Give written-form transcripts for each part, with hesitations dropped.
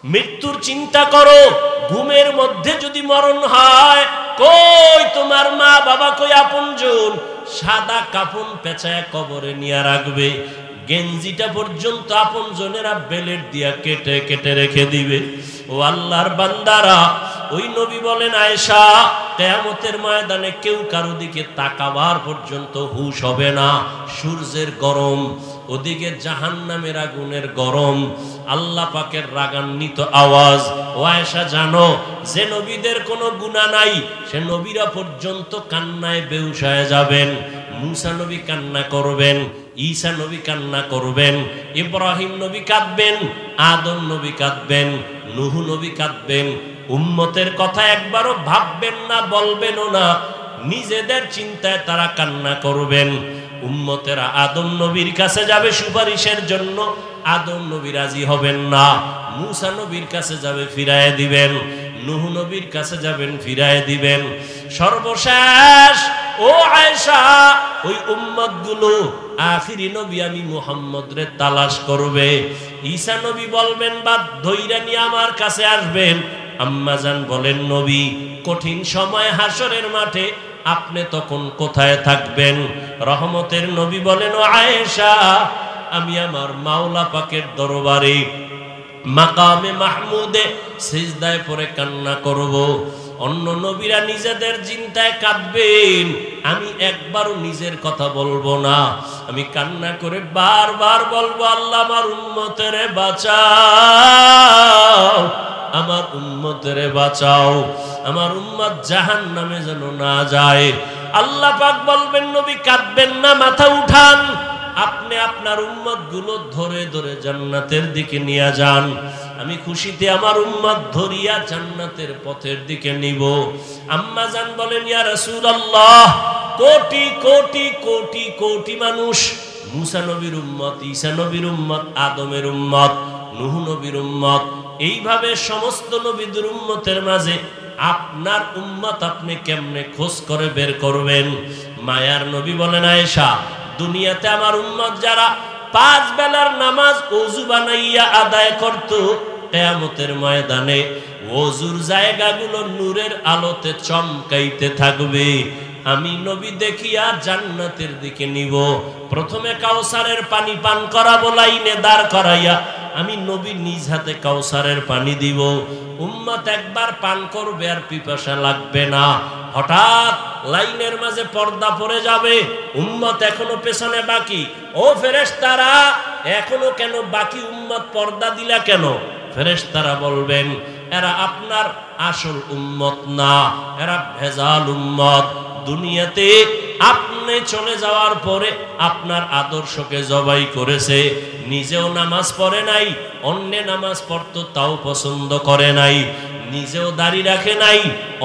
মৃত্যুর চিন্তা করো, ঘুমের মধ্যে যদি মরণ হয়, কই তোমার মা বাবা, কই আপনজন? সাদা কাফন পেঁচায় কবরে নিয়ে রাখবে, গেঞ্জিটা পর্যন্ত আপনজনেরা বেলেট দিয়া কেটে কেটে রেখে দিবে। ও আল্লাহর বান্দারা, ওই নবী বলেন আয়েশা, কিয়ামতের ময়দানে কেউ কারো দিকে তাকাবার পর্যন্ত হুঁশ হবে না। সূর্যের গরম, ওদিকে জাহান্নামের আগুনের গরম, আল্লাহ পাকের রাগান্বিত আওয়াজ। ও আয়েশা জানো, যে নবীদের কোনো গুনাহ নাই সে নবীরা পর্যন্ত কান্নায় বেহুশ হয়ে যাবেন। মুসা নবী কান্না করবেন, ঈসা নবী কান্না করবেন, ইব্রাহিম নবী কাঁদবেন, আদম নবী কাঁদবেন, নূহ নবী কাঁদবেন। উম্মতের কথা একবারও ভাববেন না, বলবেনও না, নিজেদের চিন্তায় তারা কান্না করবেন। উম্মতেরা আদম নবীর কাছে যাবে সুপারিশের জন্য, আদম নবী রাজি হবেন না। মুসা নবীর কাছে যাবে, ফিরায় দিবেন। নূহ নবীর কাছে যাবেন, ফিরায় দিবেন। সর্বশেষ ও আয়েশা, ওই উম্মতগুলো আখিরি নবী আমি মুহাম্মদ রে তালাশ করবে। ঈসা নবী বলবেন, বা ধৈর্য নিয়ে আমার কাছে আসবেন। আম্মাজান বলেন, নবী কঠিন সময় হাসরের মাঠে আপনি তখন কোথায় থাকবেন? রহমতের নবী বলেন, ও আয়েশা, আমি আমার মাওলা পাকের দরবারে মাকামে মাহমুদে সিজদায় পড়ে কান্না করব। অন্য নবীরা নিজেদের চিন্তায় কাঁদবেন, আমি একবারও নিজের কথা বলবো না। আমি কান্না করে বারবার বলবো, আল্লাহ আমার উম্মতেরে বাঁচাও, আমার উম্মতেরে বাঁচাও, আমার উম্মত জাহান্নামে যেন না যায়। আল্লাহ পাক বলবেন, নবী কাঁদবেন না, মাথা উঠান, আপনি আপনার উম্মত গুলো ধরে ধরে জান্নাতের দিকে নিয়ে যান। আমি খুশিতে আমার উম্মত ধরিয়া জান্নাতের পথের দিকে নিব। আম্মা জান বলেন, ইয়া রাসূলুল্লাহ, কোটি কোটি কোটি কোটি মানুষ, মুসা নবীর উম্মত, ঈসা নবীর উম্মত, আদমের উম্মত, নূহ নবীর উম্মত, এইভাবে সমস্ত নবীদের উম্মতের মাঝে আপনার উম্মত আপনি কেমনে খোঁজ করে বের করবেন? মায়ার নবী বলেন, আয়েশা, দুনিয়াতে আমার উম্মত যারা 5 বেলার নামাজ ওযু বানাইয়া আদায় করত, কিয়ামতের ময়দানে ওযুর জায়গাগুলো নূরের আলোতে চমকাইতে থাকবে। আমি নবী দেখিয়া জান্নাতের দিকে নিব। প্রথমে কাউসারের পানি পান করাবো, লাইনে দাঁড় করাইয়া আমি নবী নিজ হাতে কাউসারের পানি দিব। উম্মত একবার পান করবে, আর পিপাসা লাগবে না। হঠাৎ লাইনের মাঝে পর্দা পড়ে যাবে, উম্মত এখনো পেছনে বাকি। ও ফেরেশতারা, এখনো কেন বাকি? উম্মত পর্দা দিলা কেন? ফেরেশতারা বলবেন, এরা আপনার আসল উম্মত না, এরা ভেজাল উম্মত। দুনিয়াতে আপনি চলে যাওয়ার পরে আপনার আদর্শকে জবাই করেছে, নিজেও নামাজ পড়ে নাই, অন্য নামাজ পড়তো তাও পছন্দ করে নাই, নিজেও দাড়ি রাখে নাই,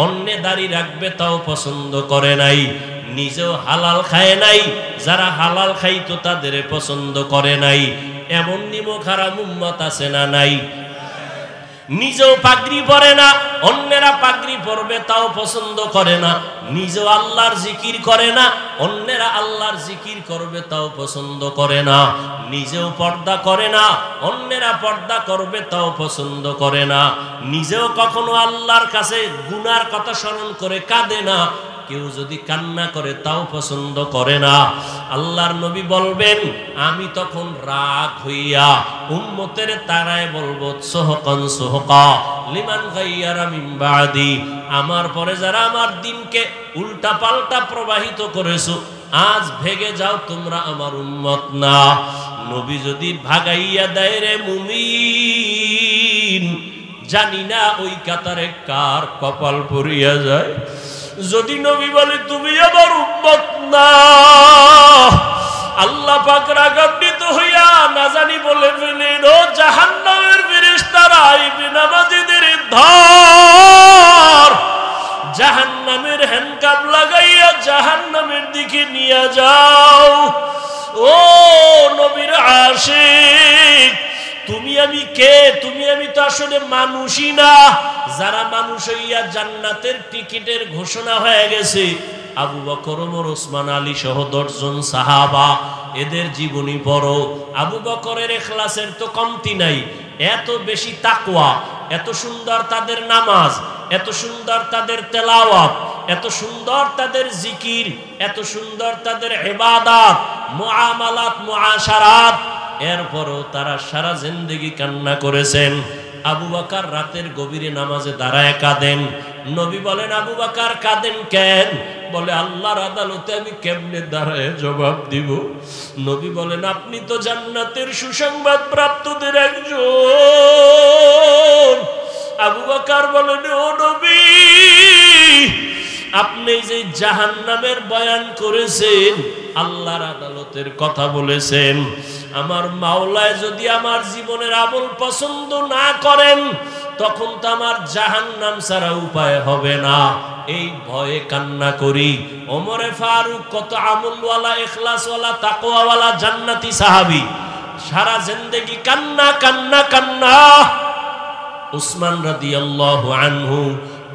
অন্য দাড়ি রাখবে তাও পছন্দ করে নাই, নিজেও হালাল খায় নাই, যারা হালাল খাইতো তাদের পছন্দ করে নাই। এমন নিমক হারাম উম্মত আছে না নাই? নিজেও পাগড়ি পরে না, অন্যেরা পাগড়ি পরবে তাও পছন্দ করে না, নিজেও আল্লাহর জিকির করে না, অন্যেরা আল্লাহর জিকির করবে তাও পছন্দ করে না, নিজেও পর্দা করে না, অন্যেরা পর্দা করবে তাও পছন্দ করে না, নিজেও কখনো আল্লাহর কাছে গুনার কথা স্মরণ করে কাঁদে না, কেউ যদি কান্না করে তাও পছন্দ করে না। আল্লাহর নবী বলবেন, আমি তখন রাগ হইয়া উম্মতের তারায় বলবো, সোহকান সোহকা লিমান গাইয়ারা মিন বাদি, আমার পরে যারা আমার দিনকে উল্টা পাল্টা প্রবাহিত করেছো, আজ ভেগে যাও, তোমরা আমার উম্মত না। নবী যদি ভাগাইয়া দেয় রে মুমিন, জানি না ওই কাতারে কার কপাল পড়িয়া যায়। যদি নবী বলে তুমি আমার উম্মত না, আল্লাহ পাক রাগান্বিত হইয়া না জানি বলে ফেলেন, ও জাহান্নামের ফেরেশতারা, এই বেনামাজীদের ধর, জাহান্নামের হ্যান্ডকাপ লাগাইয়া জাহান্নামের দিকে নিয়ে যাও। ও নবীর আশিক, তুমি আমি কে? তুমি আমি তো আসলে মানুষই না। যারা মানুষ হইয়া জান্নাতের টিকিটের ঘোষণা হয়ে গেছে, আবু বকর, ওমর, ওসমান, আলী সহ 10 জন সাহাবা, এদের জীবনী পড়ো। আবু বকরের ইখলাসের তো কমতি নাই। এত বেশি তাকওয়া, এত সুন্দর তাদের নামাজ, এত সুন্দর তাদের তেলাওয়াত, এত সুন্দর তাদের জিকির, এত সুন্দর তাদের ইবাদত, মুআমালাত, মুআশারাত, এরপরও তারা সারা জিন্দেগি কান্না করেছেন। আবু বকর রাতের গভীরে নামাজে দাঁড়ায় কাঁদেন। নবী বলেন, আবু বকর কাঁদেন কেন? বলে, আল্লাহর আদালতে আমি কেমনে দাঁড়ায় জবাব দিব? নবী বলেন, আপনি তো জান্নাতের সুসংবাদ প্রাপ্তদের একজন। আবু বকর বলেন, ও নবী, আপনি যে জাহান্নামের বয়ান করেছেন, আল্লাহর আদালতের কথা বলেছেন, আমার মাওলায় যদি আমার জীবনের আমল পছন্দ না করেন, তখন তো আমার জাহান্নাম ছাড়া উপায় হবে না। এই ভয়ে কান্না করি। ওমরে ফারুক কত আমলওয়ালা, ইখলাসওয়ালা, তাকওয়াওয়ালা জান্নাতি সাহাবী, সারা জিন্দেগি কান্না কান্না কান্না। উসমান রাদিয়াল্লাহু আনহু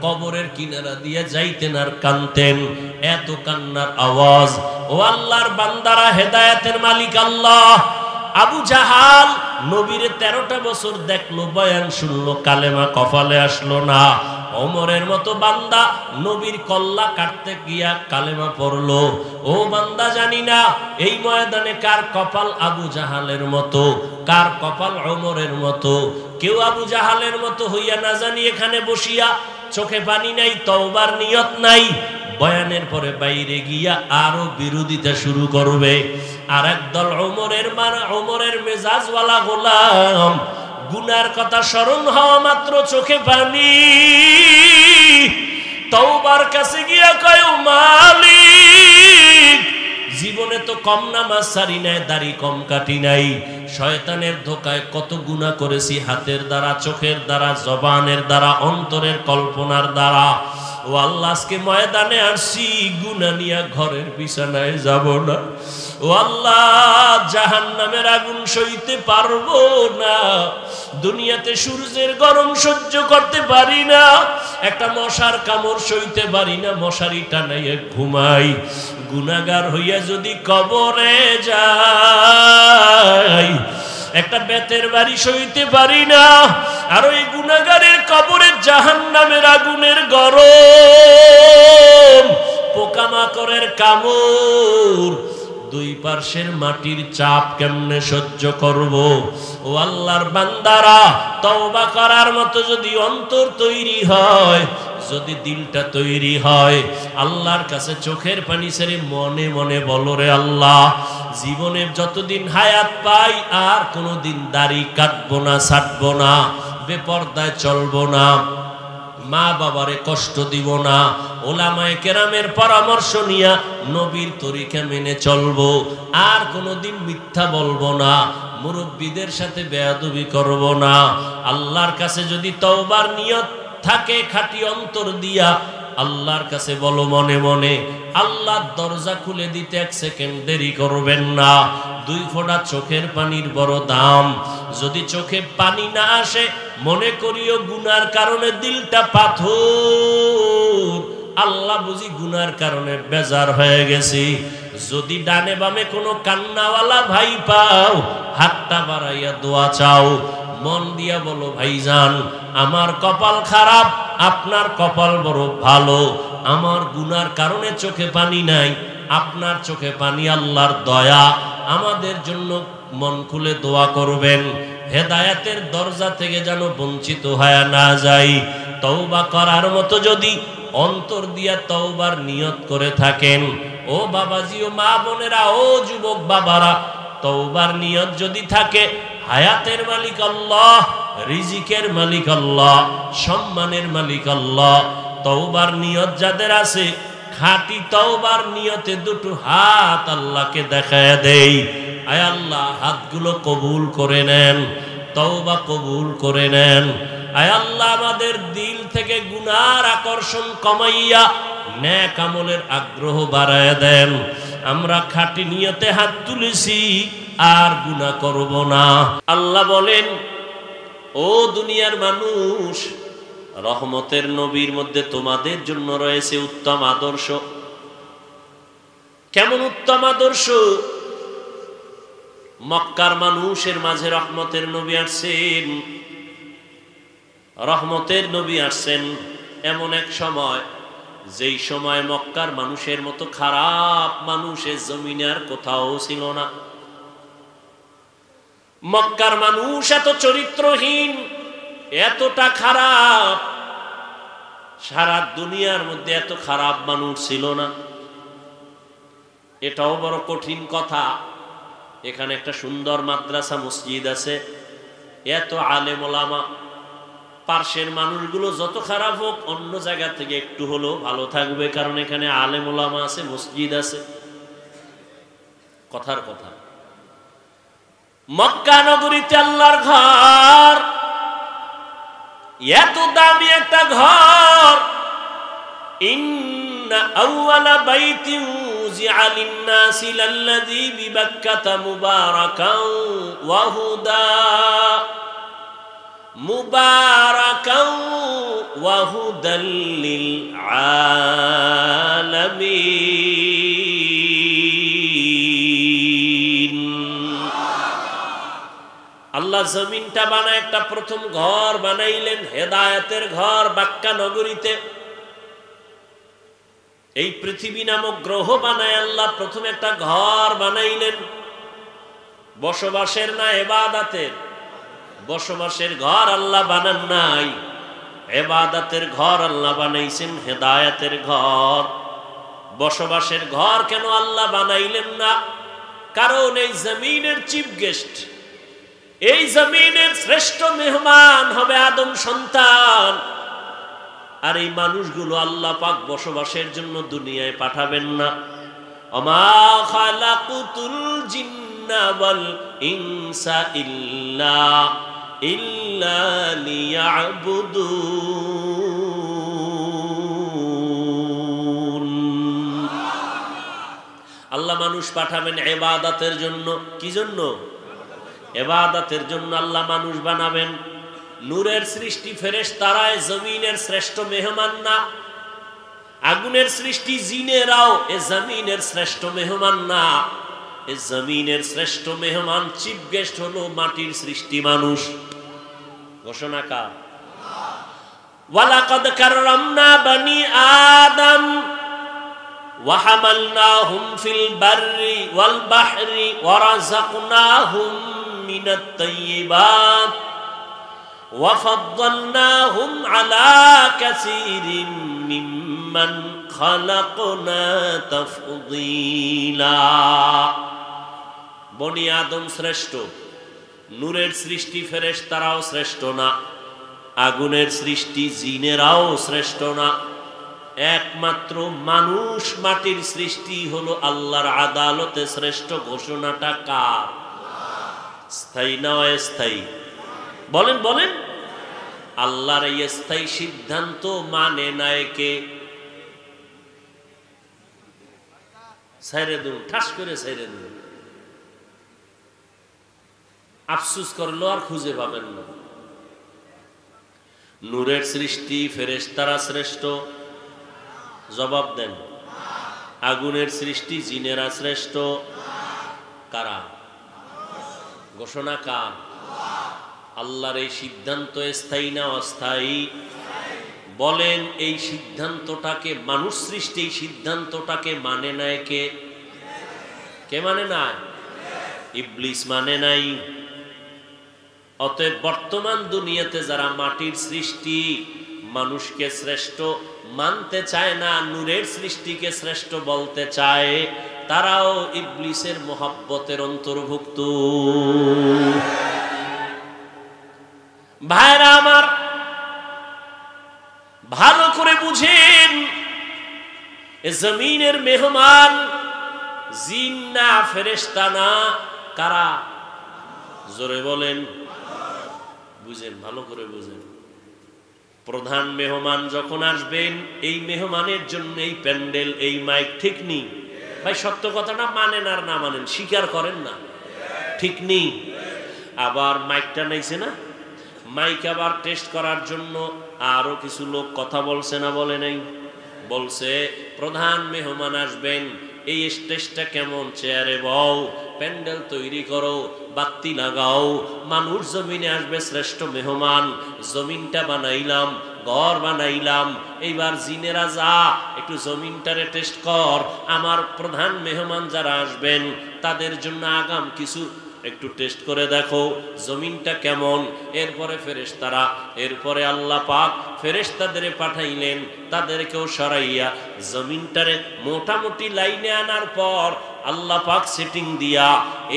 কবরের কিনারা দিয়ে যাইতেন আর কানতেন, এত কান্নার আওয়াজ। ও আল্লাহর বান্দারা, হেদায়েতের মালিক আল্লাহ। আবু জাহাল নবীরে 13টা বছর দেখলো, বয়ান শুনলো, কালেমা কপালে আসলো না। ওমরের মতো বান্দা নবীর কল্লা কাটতে গিয়া কালেমা পড়লো। ও বান্দা, জানি না এই ময়দানে কার কপাল আবু জাহালের মতো, কার কপাল ওমরের মতো। কেউ আবু জাহালের মতো হইয়া না জানি এখানে বসিয়া চোখে পানি নাই, তওবার নিয়ত নাই, বয়ানের পরে বাইরে গিয়া আরো বিরোধিতা শুরু করবে। আর একদল ওমরের মেজাজওয়ালা গোলাম, গুনার কথা স্মরণ হওয়া মাত্র চোখে পানি, তওবার কাছে গিয়া কয়, ও মালিক, জীবনে তো কম নামাজ সারি নাই, দাড়ি কম কাটি নাই, শয়তানের ধোকায় কত গুনাহ করেছি, হাতের দ্বারা, চোখের দ্বারা, জবানের দ্বারা, অন্তরের কল্পনার দ্বারা। ও আল্লাহ, আজকে ময়দানে আসছি, গুনাহ নিয়ে ঘরের বিছানায় যাব না। ও আল্লাহ, জাহান্নামের আগুন সইতে পারবো না, দুনিয়াতে সূর্যের গরম সহ্য করতে পারি না, একটা মশার কামড় সইতে পারি না, মশারি টানাইয়া ঘুমাই। গুনাহগার হইয়া যদি কবরে যাই, একটা বেতের বাড়ি সইতে পারি না, আর ওই গুনাহগারের কবরে জাহান্নামের আগুনের গরম, পোকামাকড়ের কামড়, দুই পার্শ্বের মাটির চাপ কেমনে সহ্য করব? ও আল্লাহর বান্দারা, তওবা করার মতো যদি অন্তর তৈরি হয়, যদি দিলটা তৈরি হয়, আল্লাহর কাছে চোখের পানি ছেড়ে মনে মনে বলো, রে আল্লাহ, জীবনে যতদিন হায়াত পাই আর কোনোদিন দাড়ি কাটবো না, ছাড়বো না, বেপরদায় চলবো না, মা বাবারে কষ্ট দিব না, ওলামায়ে কেরামের পরামর্শ নিয়া নবীর তরিকা মেনে চলবো, আর কোনোদিন মিথ্যা বলবো না, মুরব্বীদের সাথে বেয়াদবি করব না। আল্লাহর কাছে যদি তওবার নিয়ত থাকে খাঁটি অন্তর দিয়া, আল্লাহর কাছে বলো মনে মনে, আল্লাহর দরজা খুলে দিতে 1 সেকেন্ড দেরি করবেন না। 2 ফোঁটা চোখের পানির বড় দাম। যদি চোখে পানি না আসে, মনে করিও গুনার কারণে দিলটা পাথর, আল্লাহ বুঝি গুনার কারণে বেজার হয়ে গেছি। যদি ডানে বামে কোনো কান্নাওয়ালা ভাই পাও, হাতটা বাড়াইয়া দোয়া চাও, মন দিয়া বলো, ভাইজান, আমার কপাল খারাপ, আপনার কপাল বড় ভালো, আমার গুনার কারণে চোখে পানি নাই, আপনার চোখে পানি, আল্লাহর দয়া, আমাদের জন্য মন খুলে দোয়া করবেন, হেদায়েতের দরজা থেকে যেন বঞ্চিত হয়ে না যাই। তওবা করার মতো যদি অন্তর দিয়া তওবার নিয়ত করে থাকেন, ও বাবাজি, ও মা বোনেরা, ও যুবক বাবারা, তওবার নিয়ত যদি থাকে, হায়াতের মালিক আল্লাহ, রিজিকের মালিক আল্লাহ, সম্মানের মালিক আল্লাহ। তওবার নিয়ত যাদের আছে, খাঁটি তওবার নিয়তে 2টো হাত আল্লাহকে দেখায় দেই, আয় আল্লাহ, হাতগুলো কবুল করে নেন, তওবা কবুল করে নেন। আয় আল্লাহ, আমাদের দিল থেকে গুনার আকর্ষণ কমাইয়া নেক আমলের আগ্রহ বাড়ায় দেন। আমরা খাঁটি নিয়তে হাত তুলেছি, আর গুনাহ করব না। আল্লাহ বলেন, ও দুনিয়ার মানুষ, রহমতের নবীর মধ্যে তোমাদের জন্য রয়েছে উত্তম আদর্শ। কেমন উত্তম আদর্শ? মক্কার মানুষের মাঝে রহমতের নবী আসছেন, রহমতের নবী আসছেন এমন এক সময়, যেই সময় মক্কার মানুষের মতো খারাপ মানুষের জমিনে আর কোথাও ছিল না। মক্কার মানুষ এত চরিত্রহীন, এতটা খারাপ, সারা দুনিয়ার মধ্যে এত খারাপ মানুষ ছিল না। এটাও বড় কঠিন কথা। এখানে একটা সুন্দর মাদ্রাসা মসজিদ আছে, এত আলেম ওলামা, পার্শ্বের মানুষগুলো যত খারাপ হোক অন্য জায়গা থেকে একটু হলেও ভালো থাকবে, কারণ এখানে আলেম ওলামা আছে, মসজিদ আছে। কথার কথা। মক্কা নগরীতে আল্লাহর ঘর, এত দামি একটা ঘর। ইন্না আউয়ালা বাইতিন উযিআ লিন-নাসি লাল্লাযী বিবাক্কাতা মুবারাকান ওয়া হুদা, মুবারাকান ওয়া হুদাল লিল আলামিন। আল্লাহ জমিনটা বানায় একটা প্রথম ঘর বানাইলেন, হেদায়েতের ঘর বাক্কা নগরীতে। এই পৃথিবী নামক গ্রহ বানায় আল্লাহ প্রথম একটা ঘর বানাইলেন, বসবাসের না ইবাদতের। বসবাসের ঘর আল্লাহ বানান নাই, ইবাদতের ঘর আল্লাহ বানাইছেন, হেদায়েতের ঘর। বসবাসের ঘর কেন আল্লাহ বানাইলেন না? কারণ এই জমিনের চিফ গেস্ট, এই জমিনের শ্রেষ্ঠ মেহমান হবে আদম সন্তান। আর এই মানুষগুলো আল্লাহ পাক বসবাসের জন্য দুনিয়ায় পাঠাবেন না। ওমা খালাকুতুল জিন্না ওয়াল ইনসা ইল্লা লিয়াবুদুন। আল্লাহ মানুষ পাঠাবেন ইবাদতের জন্য। কি জন্য? ইবাদতের জন্য আল্লাহ মানুষ বানাবেন। নূরের সৃষ্টি ফেরেশতারায় জমিনের শ্রেষ্ঠ মেহমান না। আগুনের সৃষ্টি জিনেরাও এ জমিনের শ্রেষ্ঠ মেহমান না। এ জমিনের শ্রেষ্ঠ মেহমান, চিফ গেস্ট হলো মাটির সৃষ্টি মানুষ। ঘোষণা কার? ওয়ালাকাদ কাররামনা বানি আদম ওয়া হামালনাহুম ফিল বাররি ওয়াল বাহরি ওয়া রাযাকনাহুম মিনাত তাইয়্যিবাত ওয়া ফাদ্দালনাহুম আলা কাসীরিন মিম্মান খালাকনা তাফদীলা। বনি আদম শ্রেষ্ঠ, নূরের সৃষ্টি ফেরেশতারাও শ্রেষ্ঠ না, আগুনের সৃষ্টি জিনেরাও শ্রেষ্ঠ না। একমাত্র মানুষ মাটির সৃষ্টি হলো আল্লাহর আদালতে শ্রেষ্ঠ। ঘোষণাটা কার? স্থায়ী না অস্থায়ী? বলেন বলেন। আল্লাহর এই স্থায়ী সিদ্ধান্ত মানে না কে? ছাইরে দিন, ঠাস করে ছাইরে দিন। আফসোস করলো আর খুঁজে পাবেন না। নূরের সৃষ্টি ফেরেশতারা শ্রেষ্ঠ, জবাব দেন। আগুনের সৃষ্টি জিনেরা শ্রেষ্ঠ, কারা? ঘোষণা কার? আল্লাহর এই সিদ্ধান্ত স্থায়ী না অস্থায়ী? বলেন, এই সিদ্ধান্তটাকে মানুষ সৃষ্টি, এই সিদ্ধান্তটাকে মানে নাই কে? কে মানে নাই? ইবলিস মানে নাই। অতএব বর্তমান দুনিয়াতে যারা মাটির সৃষ্টি মানুষকে শ্রেষ্ঠ মানতে চায় না, নূরের সৃষ্টিকে শ্রেষ্ঠ বলতে চায়, তারাও ইবলিসের মহব্বতের অন্তর্ভুক্ত। ভাইরা আমার, ভালো করে বুঝেন, এ জমিনের মেহমান জিন না ফেরেশতা না, কারা? জোরে বলেন। বুঝেন, ভালো করে বুঝেন। প্রধান মেহমান যখন আসবেন, এই মেহমানের জন্য এই প্যান্ডেল, এই মাইক, ঠিক নেই ভাই? সত্য কথাটা মানেন আর না মানেন, স্বীকার করেন না, ঠিক নেই? আবার মাইকটা নাইছে না, মাইক আবার টেস্ট করার জন্য আরো কিছু লোক কথা বলছে না, বলে নাই? বলছে প্রধান মেহমান আসবেন, এই স্টেজটা কেমন, চেয়ারে বও, প্যান্ডেল তৈরি করো, বাতি লাগাও, মানুষ জমিনে আসবে শ্রেষ্ঠ মেহমান। জমিনটা বানাইলাম, ঘর বানাইলাম, এইবার জিনেরা যা একটু জমিনটারে টেস্ট কর, আমার প্রধান মেহমান যারা আসবেন তাদের জন্য আগাম কিছু একটু টেস্ট করে দেখো জমিনটা কেমন। এরপরে ফেরেশতারা, এরপরে আল্লাহ পাক ফেরেশতাদের পাঠাইলেন, তাদেরকেও সরাইয়া জমিনটারে মোটামুটি লাইনে আনার পর আল্লাহ পাক সেটিং দিয়া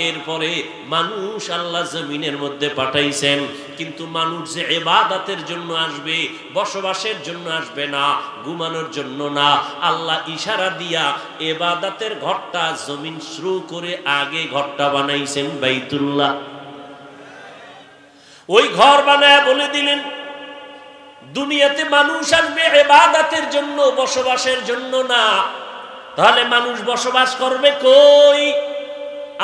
এরপরে মানুষ আল্লাহ জমিনের মধ্যে পাঠাইছেন। কিন্তু মানুষ যে ইবাদতের জন্য আসবে, বসবাসের জন্য আসবে না, ঘুমানোর জন্য না, আল্লাহ ইশারা দিয়া ইবাদতের ঘরটা জমিন শুরু করে আগে ঘরটা বানাইছেন বাইতুল্লাহ। ওই ঘর বানায় বলে দিলেন দুনিয়াতে মানুষ আসবে ইবাদতের জন্য, বসবাসের জন্য না। তাহলে মানুষ বসবাস করবে কই?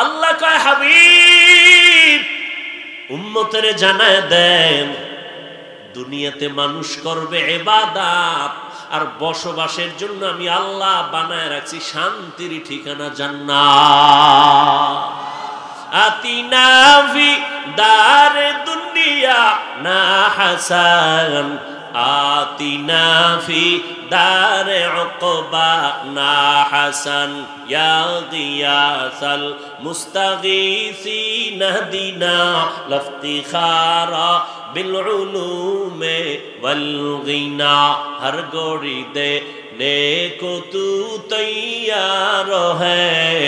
আল্লাহ কয় হাবিব উম্মতেরে জানায় দেন দুনিয়াতে মানুষ করবে ইবাদত, আর বসবাসের জন্য আমি আল্লাহ বানায় রাখছি শান্তির ঠিকানা জান্নাত। আতিনা ফি দারে দুনিয়া না হাসান, আতিনা ফি দারে উকবা না হাসান, ইয়া গিয়াসাল মুস্তাগীসিন দিনা লফতিখারা বিল উলুমে ওয়াল গিনা। হর গোড়ি দে নেকো তু তৈয়ার হ্যায়,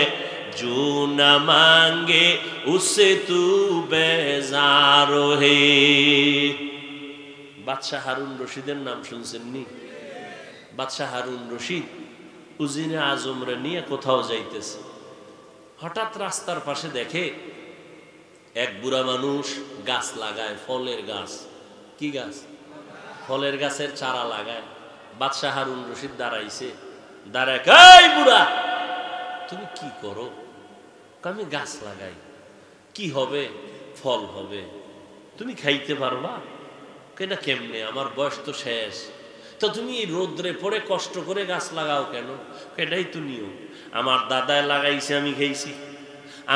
जो न मांगे उससे तू बेजार है। বাদশাহ হারুন রশিদের নাম শুনছেননি? বাদশাহ হারুন রশিদ উজিরে আজমরে নিয়ে কোথাও যাইতেছে, হঠাৎ রাস্তার পাশে দেখে এক বুড়া মানুষ গাছ লাগায়, ফলের গাছ। কি গাছ? ফলের গাছের চারা লাগায়। বাদশাহ হারুন রশিদ দাঁড়াইছে, দাঁড়ায়, এই বুড়া তুমি কি করো? আমি গাছ লাগাই, কি হবে? ফল হবে, তুমি খাইতে পারবা? কেনা কেমনে? আমার বয়স তো শেষ। তো তুমি এই রোদ্রে পড়ে কষ্ট করে গাছ লাগাও কেন? এটাই তো নিয়ম। আমার দাদায় লাগাইছে, আমি খাইছি,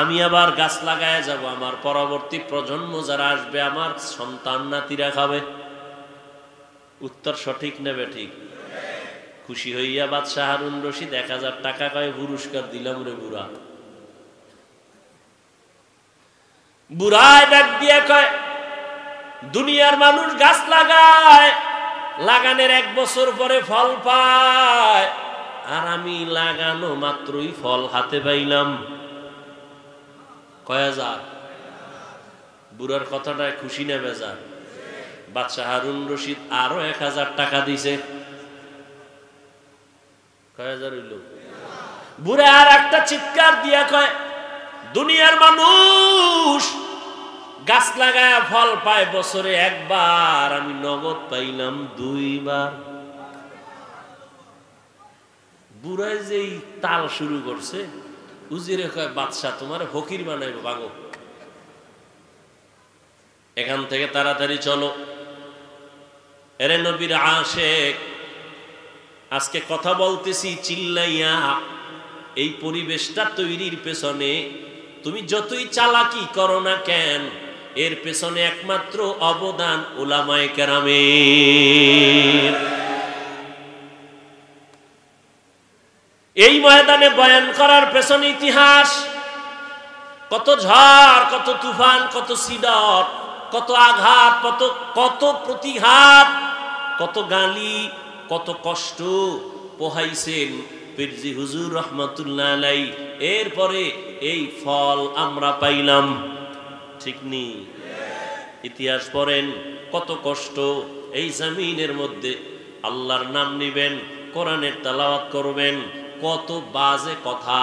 আমি আবার গাছ লাগায় যাব, আমার পরবর্তী প্রজন্ম যারা আসবে আমার সন্তান নাতিরা খাবে। উত্তর সঠিক নেবে ঠিক? খুশি হইয়া বাদশাহ হারুন রশিদ 1000 টাকা কয় পুরস্কার দিলাম রে বুড়া। বুড়ায় ডাক দিয়ে কয় দুনিয়ার মানুষ গাছ লাগায়, লাগানোর 1 বছর পরে ফল পায়, আর আমি লাগানো মাত্রই ফল হাতে পাইলাম। কয় হাজার? বুড়ার কথাটায় খুশি না বেজার? বাদশাহ হারুন রশিদ আরো 1000 টাকা দিছে। কয় হাজার হইল? বুড়া আর একটা চিৎকার দিয়া কয় দুনিয়ার মানুষ গাছ লাগায় ফল পায় বছরে 1 বার, আমি নগদ পাইলাম 2 বার। বুড়ায় যেই তাল শুরু করছে, উজিরে কয় বাদশাহ তোমার ফকির বানাইব, ভাগো এখান থেকে, তাড়াতাড়ি চলো। এরে নবীর আশেক, আজকে কথা বলতেছি চিল্লাইয়া। এই পরিবেশটা তৈরির পেছনে তুমি যতই চালাকি করো না কেন, এর পেছনে একমাত্র অবদান উলামায়ে কেরামের। এই ময়দানে বয়ান করার পেছনে ইতিহাস, কত ঝড়, কত তুফান, কত সিডর, কত আঘাত, কত প্রতিঘাত, কত গালি, কত কষ্ট পোহাইছেন পীরজি হুজুর রহমাতুল্লাহ আলাইহি। এরপরে এই ফল আমরা পাইলাম, ঠিক নি? ইতিহাস পড়েন, কত কষ্ট। এই জমিনের মধ্যে আল্লাহর নাম নিবেন, কোরআনের তেলাওয়াত করবেন, কত বাজে কথা,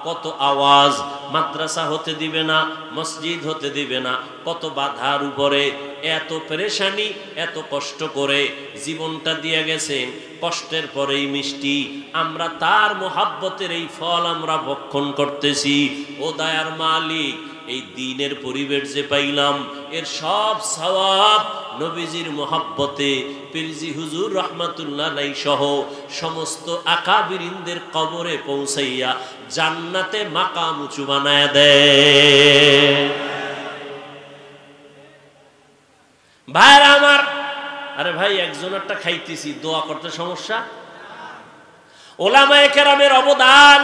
কত আওয়াজ, মাদ্রাসা হতে দিবে না, মসজিদ হতে দিবে না, কত বাধার উপরে এত পেরেশানি, এত কষ্ট করে জীবনটা দিয়ে গেছেন। কষ্টের পরেই মিষ্টি, আমরা তার মোহাব্বতের এই ফল আমরা ভক্ষণ করতেছি। ও দয়ার মালিক, এই দ্বীনের পরিবেশ যে পাইলাম, এর সব সওয়াব নবীজির মোহাব্বতে পীরজি হুজুর রহমাতুল্লাহ আলাইহি সহ সমস্ত আকাবিরিনদের কবরে পৌঁছাইয়া জান্নাতে মাকাম উঁচু বানায় দেয়। ভাইরা আমার, আরে ভাই একজনেরটা খাইতেছি, দোয়া করতে সমস্যা? ওলামায়ে কেরামের অবদান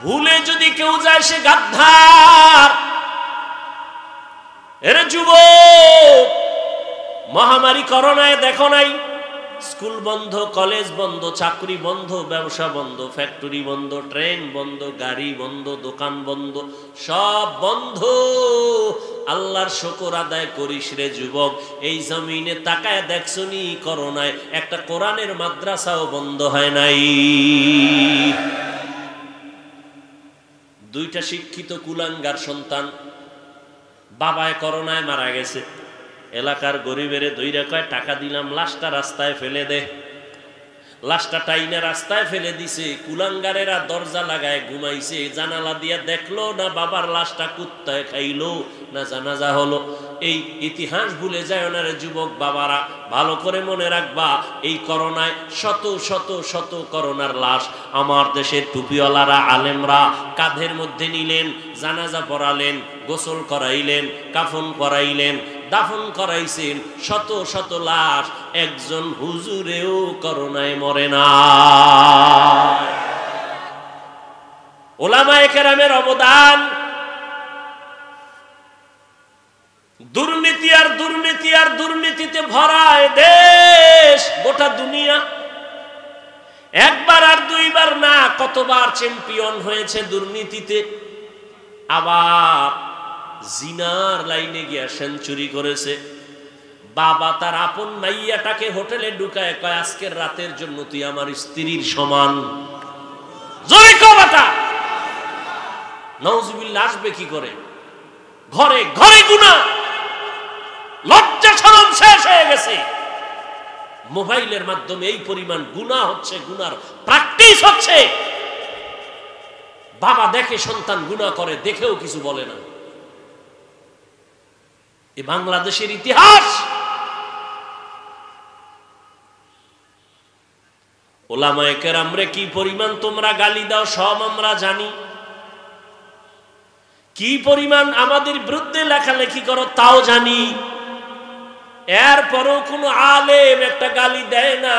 ভুলে যদি কেউ যায় সে গাদ্দার। এর যুবক, মহামারী করোনায় দেখো নাই, স্কুল বন্ধ, কলেজ বন্ধ, চাকরি বন্ধ, ব্যবসা বন্ধ, ফ্যাক্টরি বন্ধ, ট্রেন বন্ধ, গাড়ি বন্ধ, দোকান বন্ধ, সব বন্ধ। আল্লাহর শুকর আদায় করিস রে যুবক। এই জমিনে তাকায় দেখছনি করোনায় একটা কোরআনের মাদ্রাসাও বন্ধ হয় নাই। দুইটা শিক্ষিত কুলাঙ্গার সন্তান বাবায় করোনায় মারা গেছে। এলাকার গরিবেরে দইরা কয় টাকা দিলাম, লাশটা রাস্তায় ফেলে দে। লাশটা টাইনে রাস্তায় ফেলে দিছে। কুলাঙ্গারেরা দরজা লাগায় ঘুমাইছে, জানালা দিয়া দেখলো না বাবার লাশটা কুত্তায় খাইলো না জানাজা হলো। এই ইতিহাস ভুলে যায় না রে যুবক বাবারা, ভালো করে মনে রাখবা। এই করোনায় শত শত শত করোনার লাশ আমার দেশের টুপিওয়ালারা আলেমরা কাঁধের মধ্যে নিলেন, জানাজা পড়ালেন, গোসল করাইলেন, কাফন পরাইলেন, দাফন করাইছেন। শত শত লাশ, একজন হুজুরেও করোনায় মরে না। ওলামায়ে কেরামের অবদান। দুর্নীতি আর দুর্নীতি আর দুর্নীতিতে ভরায় দেশ, গোটা দুনিয়া। একবার আর দুইবার না, কতবার চ্যাম্পিয়ন হয়েছে দুর্নীতিতে। আবার জিনার লাইনে গিয়া সেঞ্চুরি করেছে। বাবা তার আপন মাইয়াটাকে হোটেলে ঢুকায় কয় আজকের রাতের জন্য তুই আমার স্ত্রীর সমান। জয় কবাটা নাউজুবিল্লাহ, আসবে কি করে? ঘরে ঘরে গুনাহ, লজ্জা শরম শেষ হয়ে গেছে। মোবাইলের মাধ্যমে এই পরিমাণ গুনাহ হচ্ছে, গুনার প্র্যাকটিস হচ্ছে। বাবা দেখে সন্তান গুনাহ করে, দেখেও কিছু বলে না। এ বাংলাদেশের ইতিহাস। ওলামায়ে কেরামরে কি পরিমাণ তোমরা গালি দাও সব আমরা জানি। কি পরিমাণ আমাদের বিরুদ্ধে লেখালেখি করো তাও জানি। এরপরও কোনো আলেম একটা গালি দেয় না।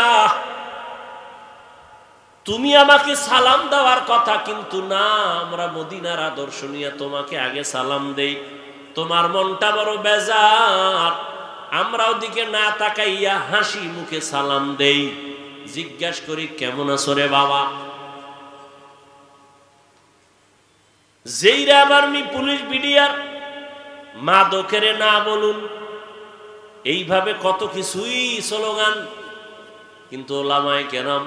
তুমি আমাকে সালাম দেওয়ার কথা, কিন্তু না, আমরা মদিনার আদর্শ নিয়ে তোমাকে আগে সালাম দেই। তোমার মনটা বড় বেজার, আমরা ওদিকে না তাকাইয়া হাসি মুখে সালাম দেই। জিজ্ঞাসা করি কেমন আছো রে বাবা? যেইরা আবার পুলিশ বিডিআর মাদকের না বলুন, এইভাবে কত কিছুই স্লোগান। কিন্তু ওলামায়ে কেরাম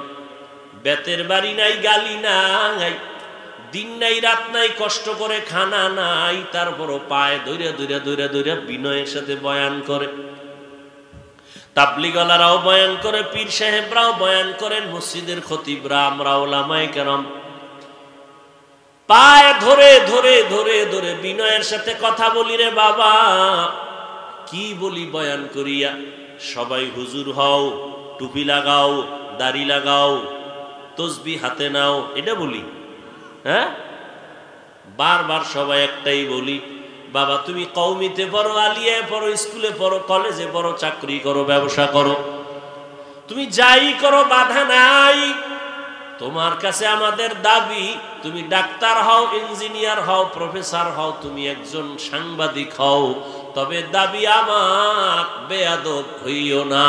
বেতের বাড়ি নাই, গালি নাই, দিন নাই রাত নাই, কষ্ট করে খানা নাই, তারপরও পায়ে দৌড়ে দৌড়ে দৌড়ে দৌড়ে বিনয়ের সাথে বয়ান করে। তাবলিগওয়ালারাও বয়ান করে, পীর সাহেবরাও বয়ান করেন, মসজিদের খতিবরা, আমরা ওলামায়ে কেরাম পায়ে ধরে ধরে ধরে ধরে বিনয়ের সাথে কথা বলি রে বাবা। কি বলি বয়ান করিয়া? সবাই হুজুর হও, টুপি লাগাও, দাড়ি লাগাও, তসবিহ হাতে নাও, এটা বলি। হ্যাঁ, বারবার সবাই একটাই বলি, বাবা তুমি কওমিতে পড়ো, আলিয়ায় পড়ো, স্কুলে পড়ো, কলেজে পড়ো, চাকরি করো, ব্যবসা করো, তুমি যাই করো বাধা নাই। তোমার কাছে আমাদের দাবি তুমি ডাক্তার হও, ইঞ্জিনিয়ার হও, প্রফেসর হও, তুমি একজন সাংবাদিক হও, তবে দাবি আমার বেয়াদব হইও না।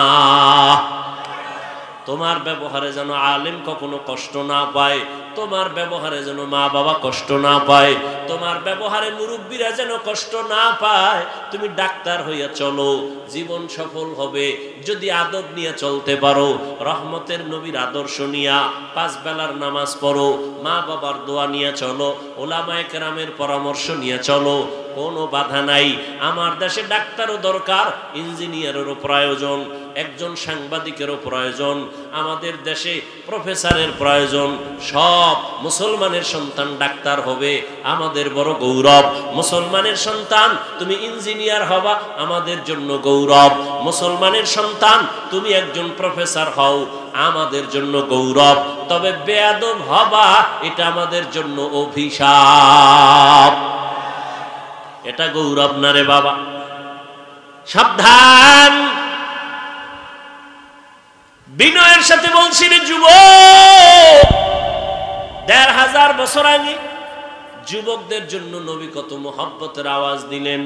তোমার ব্যবহারে যেন আলেম কখনো কষ্ট না পায়, তোমার ব্যবহারে যেন মা বাবা কষ্ট না পায়, তোমার ব্যবহারে মুরব্বীরা যেন কষ্ট না পায়। তুমি ডাক্তার হইয়া চলো, জীবন সফল হবে যদি আদব নিয়ে চলতে পারো। রহমতের নবীর আদর্শ নিয়া 5 বেলার নামাজ পড়ো, মা বাবার দোয়া নিয়ে চলো, ওলামায়ে কেরামের পরামর্শ নিয়ে চলো, কোনো বাধা নাই। আমার দেশে ডাক্তারও দরকার, ইঞ্জিনিয়ারেরও প্রয়োজন, একজন সাংবাদিকেরও প্রয়োজন, আমাদের দেশে প্রফেসরের প্রয়োজন। সব মুসলমানের সন্তান ডাক্তার হবে আমাদের বড় গৌরব। মুসলমানের সন্তান তুমি ইঞ্জিনিয়ার হবা আমাদের জন্য গৌরব। মুসলমানের সন্তান তুমি একজন প্রফেসর হও আমাদের জন্য গৌরব। তবে বেয়াদব হবা এটা আমাদের জন্য অভিশাপ। এটা গৌরব না রে বাবা, সাবধান। বিনয়ের সাথে বলছি রে যুবক, ১৫০০ বছর আগে যুবকদের জন্য নবী কত মোহাব্বতের আওয়াজ দিলেন।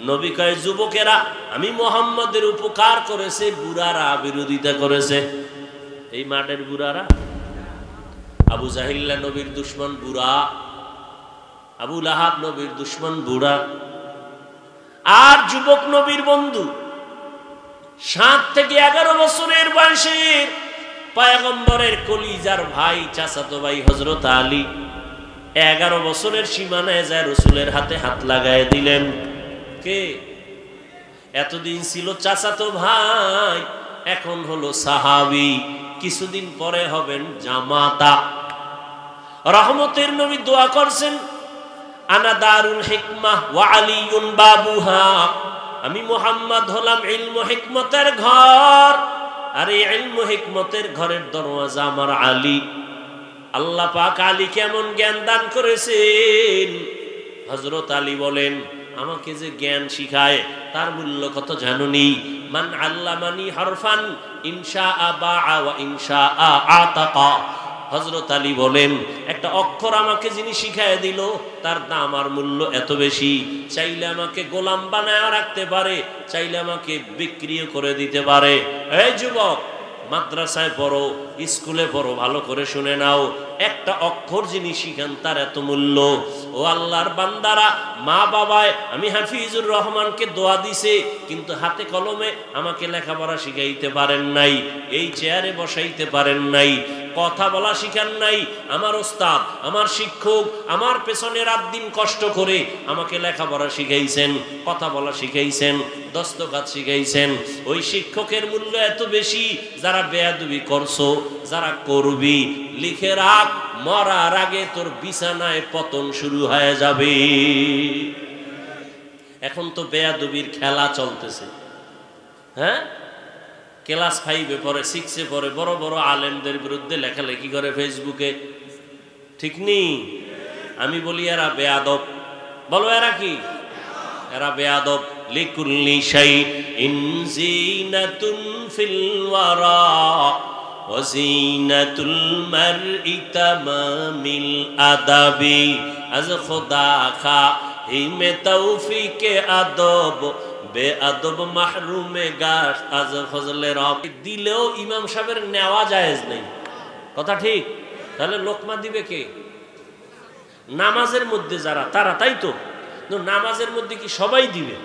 নবী কয়, যুবকেরা আমি মুহাম্মদের উপকার করেছে, বুড়ারা বিরোধিতা করেছে। এই মাঠের বুড়ারা, আবু জাহিল্লা নবীর দুশ্মন বুড়া, আবু লাহাব নবীর দুশ্মন বুড়া, আর যুবক নবীর বন্ধু ৭ থেকে ১১ বছরের বয়সের পয়গম্বরের কলিজার ভাই, চাচাতো ভাই হযরত আলী ১১ বছরের সীমানায় যায় রাসূলের হাতে হাত লাগায় দিলেন। কে? এতদিন ছিল চাচাতো ভাই, এখন হলো সাহাবী, কিছুদিন পরে হবেন জামাতা। রহমতের নবী দোয়া করছেন, আনা দারুল হিকমাহ ওয়া আলিয়ুন বাবুহা, আমি মুহাম্মদ হলাম ইলম হিকমতের ঘর, আর এই ইলম হিকমতের ঘরের দরওয়াজা আমার আলী। আল্লাহ পাক আলী কেমন জ্ঞান দান করেছেন। হযরত আলী বলেন, আমাকে যে জ্ঞান শিখায় তার মূল্য কত জানুনি। মান আল্লামানি হরফান ইনশাআ বাআ ওয়া ইনশাআ আতাকা। হযরত আলী বলেন, একটা অক্ষর আমাকে যিনি শিখায় দিল তার দাম আর মূল্য এত বেশি। চাইলে আমাকে গোলাম বানায় রাখতে পারে, চাইলে আমাকে বিক্রিও করে দিতে পারে। এই যুবক, মাদ্রাসায় পড়ো, স্কুলে পড়ো, ভালো করে শুনে নাও, একটা অক্ষর যিনি শিখান তার এত মূল্য। ও আল্লাহর বান্দারা, মা বাবায় আমি হাফিজুর রহমানকে দোয়া দিছে, কিন্তু হাতে কলমে আমাকে লেখাপড়া শিখাইতে পারেন নাই, এই চেয়ারে বসাইতে পারেন নাই, কথা বলা শিখান নাই। আমার ওস্তাদ, আমার শিক্ষক আমার পেছনে রাত দিন কষ্ট করে আমাকে লেখাপড়া শিখাইছেন, কথা বলা শিখাইছেন, দস্তখত শিখাইছেন। ওই শিক্ষকের মূল্য এত বেশি। যারা বেয়াদবি করছো, যারা করবি, লিখে রাখ, মরার আগে তোর বিছানায় পতন শুরু হয়ে যাবে। এখন তো বেয়াদবির খেলা চলতেছে। হ্যাঁ, ক্লাস 5-এ পড়ে, 6-এ পড়ে, বড় বড় আলেমদের বিরুদ্ধে লেখালেখি করে ফেসবুকে, ঠিক নেই? আমি বলি এরা বেয়াদব। বলো এরা কি? এরা বেয়াদব। লিকুল্লি শাইইন জিনাতুন ফিল ওয়ারা ওয়া জিনাতুল মারই তামামিল আদাবি। আজ খোদা খা হিমে তৌফিকে আদব, বেআদব মাহরুমে গাশ আজ ফজলে রব। দিলেও ইমাম সাহেবের নেওয়া জায়েজ নেই, কথা ঠিক? তাহলে লোকমা দিবে কে? নামাজের মধ্যে যারা, তারা, তাই তো? নামাজের মধ্যে কি সবাই দিবে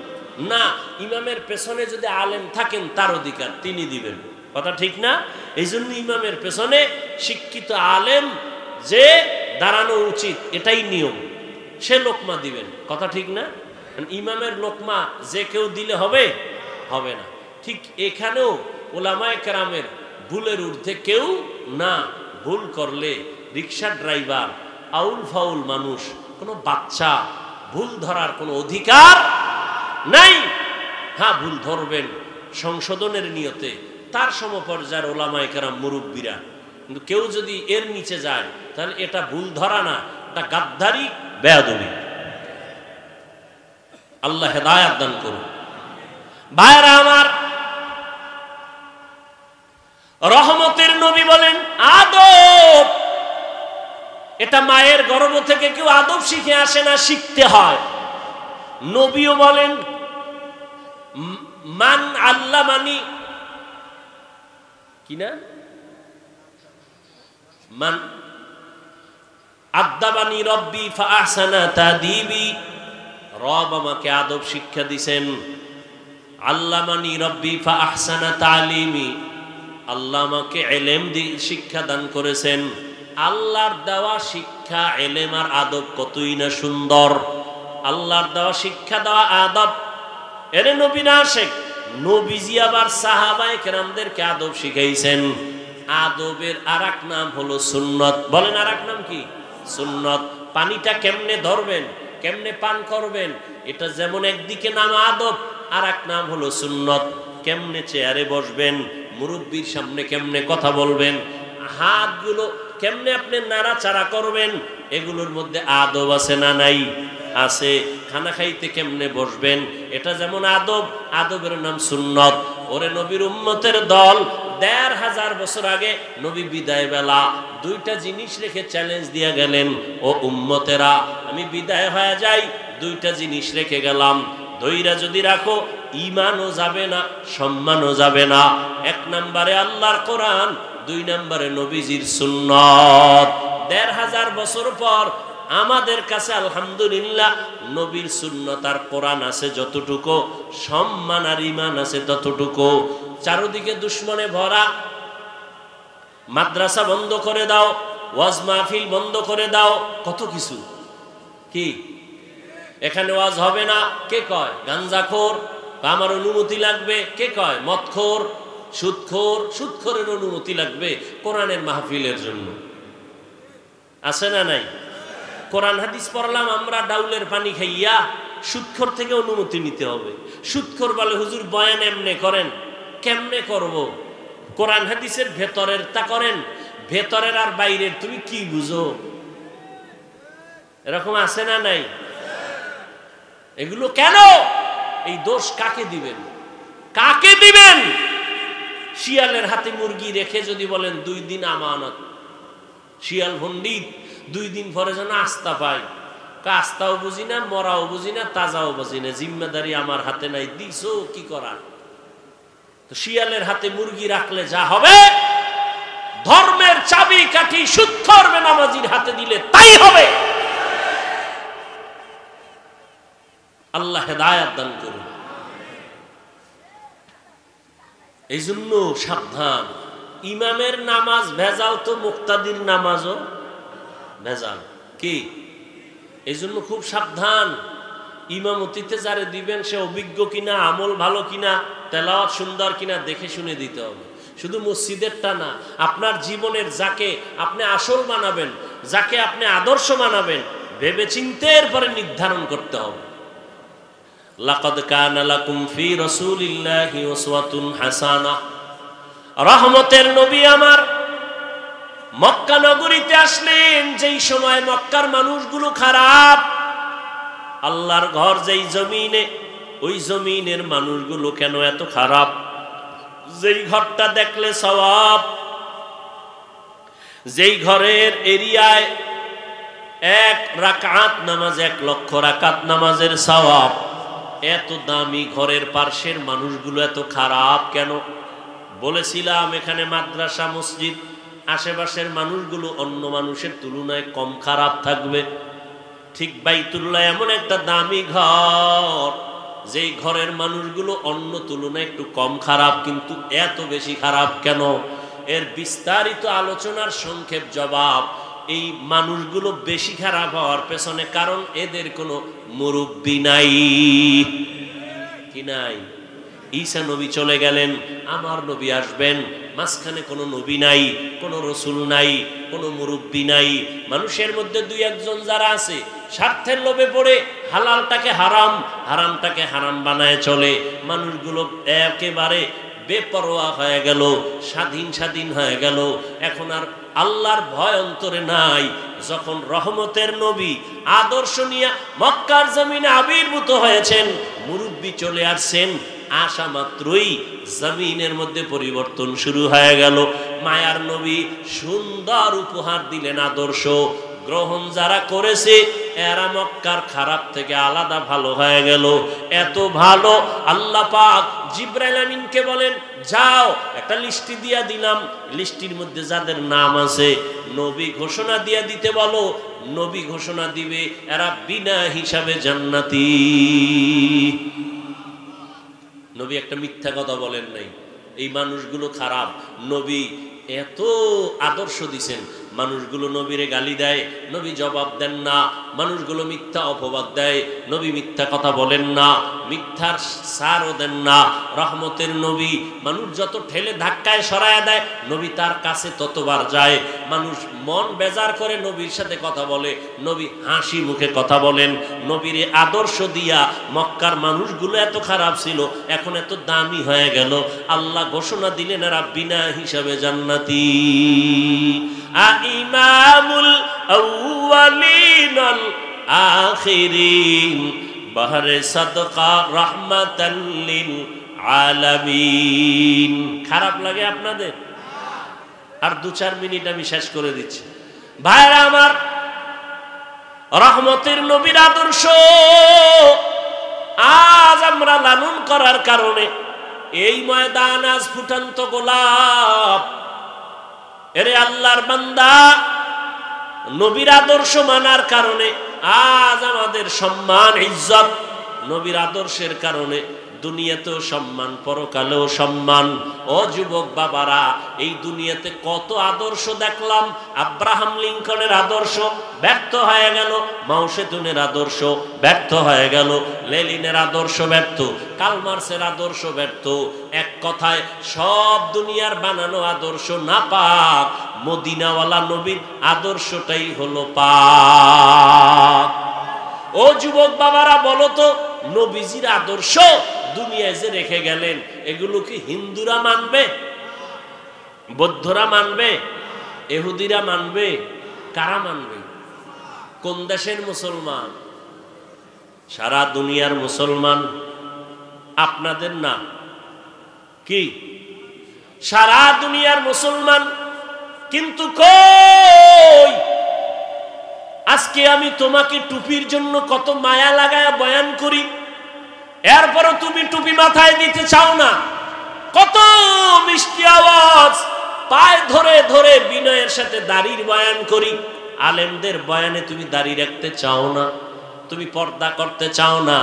না? ইমামের পেছনে যদি আলেম থাকেন তার অধিকার, তিনি দিবেন, কথা ঠিক না? এই জন্য ইমামের পেছনে শিক্ষিত আলেম যে দাঁড়ানো উচিত, এটাই নিয়ম, সে লোকমা দিবেন, কথা ঠিক না? ইমামের লোকমা যে কেউ দিলে হবে? হবে না। ঠিক এখানেও ওলামায়ে কেরামের ভুলের ঊর্ধ্বে কেউ না। ভুল করলে রিক্সা ড্রাইভার, আউল ফাউল মানুষ, কোনো বাচ্চা ভুল ধরার কোনো অধিকার নাই। হ্যাঁ, ভুল ধরবেন সংশোধনের নিয়তে, তার সমপর্যায়ের ওলামায়ে কেরাম মুরব্বীরা। কিন্তু কেউ যদি এর নিচে যায় তাহলে এটা ভুল ধরা না, এটা গাদ্দারি, বেয়াদবি। আল্লাহ হেদায়েত দান করুন। ভাইরা আমার, রহমতের নবী বলেন আদব এটা মায়ের গর্ভ থেকে কেউ আদব শিখে আসে না, শিখতে হয়। নবীও বলেন মান আল্লামানি, কি না, মান আদাবানি রব্বি ফাআহসানা তাদিবি। রব আমাকে আদব শিক্ষা দিছেন। আল্লামানি রব্বি ফাআহসানা তালিমি, আল্লাহ আমাকে ইলম শিক্ষা দান করেছেন। আল্লাহর দেওয়া শিক্ষা, ইলম আর আদব কতই না সুন্দর। আল্লাহর দেওয়া শিক্ষা দেওয়া আদব। এরে নবী না শেখ, নবীজি আবার সাহাবায়ে কেরামদেরকে আদব শিখাইছেন। আদবের আরেক নাম হলো সুন্নত। বলেন আরেক নাম কি? সুন্নত। পানিটা কেমনে ধরবেন, কেমনে পান করবেন, এটা যেমন একদিকে নাম আদব, আর এক নাম হলো সুন্নত। কেমনে চেয়ারে বসবেন, মুরব্বির সামনে কেমনে কথা বলবেন, হাতগুলো কেমনে আপনি নাড়াচাড়া করবেন, এগুলোর মধ্যে আদব আছে না নাই? আছে। খানা খাইতে কেমনে বসবেন, এটা যেমন আদব, আদবের নাম সুন্নত। ওরে নবীর উম্মতের দল, ১৫০০ বছর আগে নবী বিদায় বেলা দুইটা জিনিস রেখে চ্যালেঞ্জ দিয়ে গেলেন, ও উম্মতেরা আমি বিদায় হয়ে যাই, দুইটা জিনিস রেখে গেলাম, ধৈর্য যদি রাখো ঈমানও যাবে না, সম্মানও যাবে না। এক নম্বরে আল্লাহর কোরআন, দুই নম্বরে নবীজির সুন্নত। ১৫০০ বছর পর আমাদের কাছে আলহামদুলিল্লাহ নবীর সুন্নত আর কোরআন আছে যতটুকু, সম্মান আর ঈমান আছে ততটুকু। চারদিকে দুশ্মনে ভরা, মাদ্রাসা বন্ধ করে দাও, ওয়াজ মাহফিল বন্ধ করে দাও, কত কিছু। কি এখানে ওয়াজ হবে না কে কয়? গাঞ্জাখোর, আমার অনুমতি লাগবে কে কয়? মদখোর, সুদখোর, সুদখোরের অনুমতি লাগবে কোরআনের মাহফিলের জন্য। আছে না নাই? কোরআন হাদিস পড়লাম আমরা ডাউলের পানি খাইয়া, সুদখোর থেকে অনুমতি নিতে হবে। সুদখোর বলে হুজুর বয়ান এমনে করেন, কেমনে করব? কোরআন হাদিসের ভেতরের তা করেন, ভেতরের আর বাইরের তুমি কি বুঝো? এরকম আছে না নাই? এগুলো কেন? এই দোষ কাকে দিবেন? কাকে দিবেন? শিয়ালের হাতে মুরগি রেখে যদি বলেন 2 দিন আমানত, শিয়াল পণ্ডিত 2 দিন পরে যেন আস্থা পায়, আস্থাও বুঝি না, মরাও বুঝি না, তাজাও বুঝি না, জিম্মেদারি আমার হাতে নাই, দিছো কি করার? তো শিয়ালের হাতে মুরগি রাখলে যা হবে, ধর্মের চাবি কাঠি সুদখোর বেনামাজির হাতে দিলে তাই হবে। আল্লাহ হেদায়েত দান করুন। এই জন্য সাবধান, ইমামের নামাজ ভেজাল তো মুক্তাদির নামাজও ভেজাল। কি এই জন্য খুব সাবধান। ইমামতিতে যারে দিবেন সে অভিজ্ঞ কিনা, আমল ভালো কিনা, তেলাওয়াত সুন্দর কিনা দেখে শুনে দিতে হবে। শুধু মসজিদেরটা না, আপনার জীবনের যাকে আপনি আসল বানাবেন, যাকে আপনি আদর্শ বানাবেন, ভেবে চিন্তে এরপরে নির্ধারণ করতে হবে। লাকাদ কানা লাকুম ফি রাসূলিল্লাহি উসওয়াতুন হাসানাহ। রহমতের নবী আমার মক্কা নগরীতে আসলেন, যেই সময় মক্কার মানুষগুলো খারাপ, আল্লাহর ঘর যেই জমিনে, ওই জমিনের মানুষগুলো কেন এত খারাপ? যেই ঘরটা দেখলে সওয়াব, যেই ঘরের এরিয়ায় 1 রাকাত নামাজ 1 লক্ষ রাকাত নামাজের সওয়াব, এত দামি ঘরের পার্শ্বের মানুষগুলো এত খারাপ কেন? বলেছিলাম এখানে মাদ্রাসা মসজিদ, আশেপাশের মানুষগুলো অন্য মানুষের তুলনায় কম খারাপ থাকবে। ঠিক বাইতুল্লাহ এমন একটা দামি ঘর, যেই ঘরের মানুষগুলো অন্য তুলনায় একটু কম খারাপ, কিন্তু এত বেশি খারাপ কেন? এর বিস্তারিত আলোচনার সংক্ষেপ জবাব, এই মানুষগুলো বেশি খারাপ হওয়ার পেছনে কারণ এদের কোনো মুরব্বি নাই। কি নাই? ঈসা নবী চলে গেলেন, আমার নবী আসবেন, মাঝখানে কোনো নবী নাই, কোনো রসুল নাই, কোনো মুরব্বি নাই। মানুষের মধ্যে 2-1 জন যারা আছে, স্বার্থের লোভে পড়ে হালালটাকে হারাম, হারামটাকে হারাম বানায় চলে। মানুষগুলো একেবারে বেপরোয়া হয়ে গেল, স্বাধীন হয়ে গেল। এখন আর আল্লাহর ভয় অন্তরে নাই। যখন রহমতের নবী আদর্শ নিয়ে মক্কার জমিনে আবির্ভূত হয়েছেন, মুরব্বি চলে আসছেন, আসা মাত্রই জমিনের মধ্যে পরিবর্তন শুরু হয়ে গেল। মায়ার নবী সুন্দর উপহার দিলেন, আদর্শ গ্রহণ যারা করেছে এরা মক্কার খারাপ থেকে আলাদা ভালো হয়ে গেল। এত ভালো আল্লাহ পাক জিবরাইল আমিনকে বলেন, যাও একটা লিস্টি দিয়া দিলাম, লিস্টির মধ্যে যাদের নাম আছে নবী ঘোষণা দিয়া দিতে বলো। নবী ঘোষণা দিবে, এরা বিনা হিসাবে জান্নাতি। নবী একটা মিথ্যা কথা বলেন নাই, এই মানুষগুলো খারাপ। নবী এত আদর্শ দিছেন, মানুষগুলো নবীরে গালি দেয়, নবী জবাব দেন না। মানুষগুলো মিথ্যা অপবাদ দেয়, নবী মিথ্যা কথা বলেন না, মিথ্যার সারও দেন না। রহমতের নবী, মানুষ যত ঠেলে ধাক্কায় সরায়া দেয় নবী তার কাছে ততবার যায়। মানুষ মন বেজার করে নবীর সাথে কথা বলে, নবী হাসি মুখে কথা বলেন। নবীর আদর্শ দিয়া মক্কার মানুষগুলো এত খারাপ ছিল, এখন এত দামি হয়ে গেল। আল্লাহ ঘোষণা দিলেন এরা বিনা হিসাবে জান্নাতি। ইমামুল আউয়ালিন আল আখিরিন বাহরে সাদকা রাহমাতাল লিল আলামিন। খারাপ লাগে আপনাদের? আর 2-4 মিনিট আমি শেষ করে দিচ্ছি। ভাইরা আমার, রহমতের নবীর আদর্শ আজ আমরা লালন করার কারণে এই ময়দান আজ ফুটন্ত গোলাপ। এরে আল্লাহর বান্দা, নবীর আদর্শ মানার কারণে আজ আমাদের সম্মান ইজ্জত। নবীর আদর্শের কারণে দুনিয়াতেও সম্মান, পরকালেও সম্মান। ও যুবক বাবারা, এই দুনিয়াতে কত আদর্শ দেখলাম। আব্রাহাম লিঙ্কনের আদর্শ ব্যর্থ হয়ে গেল, মাও সেতুনের আদর্শ ব্যর্থ হয়ে গেল, লেনিনের আদর্শ ব্যর্থ, কার্ল মার্ক্সের আদর্শ ব্যর্থ। এক কথায় সব দুনিয়ার বানানো আদর্শ নাপাক, মদিনাওয়ালা নবীর আদর্শটাই হলো পাক। ও যুবক বাবারা, বলো তো, নবীজির আদর্শ দুনিয়ায় যে রেখে গেলেন, এগুলো কি হিন্দুরা মানবে? বৌদ্ধরা মানবে? ইহুদিরা মানবে? কারা মানবে? কোন দেশের মুসলমান? সারা দুনিয়ার মুসলমান। আপনাদের না কি? সারা দুনিয়ার মুসলমান। কিন্তু কই, আজকে আমি তোমাকে টুপির জন্য কত মায়া লাগায় বয়ান করি, এরপরও তুমি টুপি মাথায় দিতে চাও না। কত মিষ্টি আওয়াজ, পায়ে ধরে ধরে বিনয়ের সাথে দাড়ির বয়ান করি, আলেমদের বয়ানে তুমি দাড়ি রাখতে চাও না, তুমি পর্দা করতে চাও না।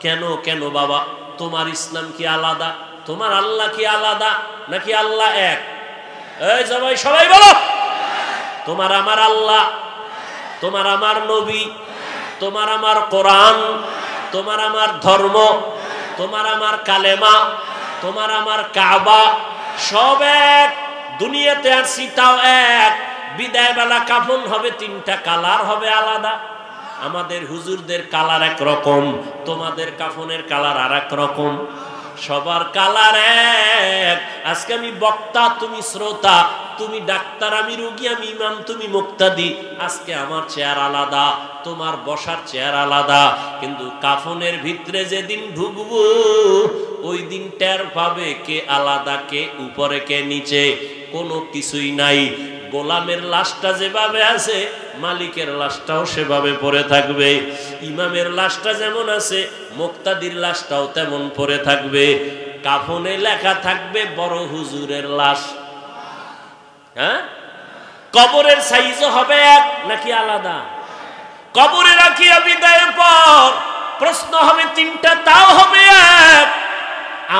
কেন কেন বাবা? তোমার ইসলাম কি আলাদা? তোমার আল্লাহ কি আলাদা? নাকি আল্লাহ এক? এই সবাই বলো, তোমার আমার আল্লাহ, তোমার আমার নবী, তোমার আমার কোরআন, তোমার আমার ধর্ম, তোমার আমার কালেমা, তোমার আমার কাবা, সব এক। দুনিয়াতে আসি তাও এক। বিদায় বেলা কাফন হবে 3টা কালার হবে আলাদা। আমাদের হুজুরদের কালার এক রকম, তোমাদের কাফনের কালার আর এক রকম। সবার কালার এক। আজকে আমি বক্তা, তুমি শ্রোতা, তুমি ডাক্তার, আমি রোগী, আমি ইমাম, তুমি মুক্তাদি। আজকে আমার চেয়ার আলাদা, তোমার বসার চেয়ার আলাদা। কিন্তু কাফনের ভিতরে যেদিন ঢুকবো, ওই দিন টের পাবে কে আলাদা, কে উপরে, কে নিচে, কোনো কিছুই নাই। গোলামের লাশটা যেভাবে আছে, মালিকের লাশটাও সেভাবে পড়ে থাকবে। ইমামের লাশটা যেমন আছে, মুক্তাদির লাশটাও তেমন পড়ে থাকবে। কাফনে লেখা থাকবে বড় হুজুরের লাশ। হ্যাঁ, কবরের সাইজও হবে এক নাকি আলাদা? কবরে রাখিয়া বিদায়ের পর প্রশ্ন হবে 3টা, তাও হবে এক।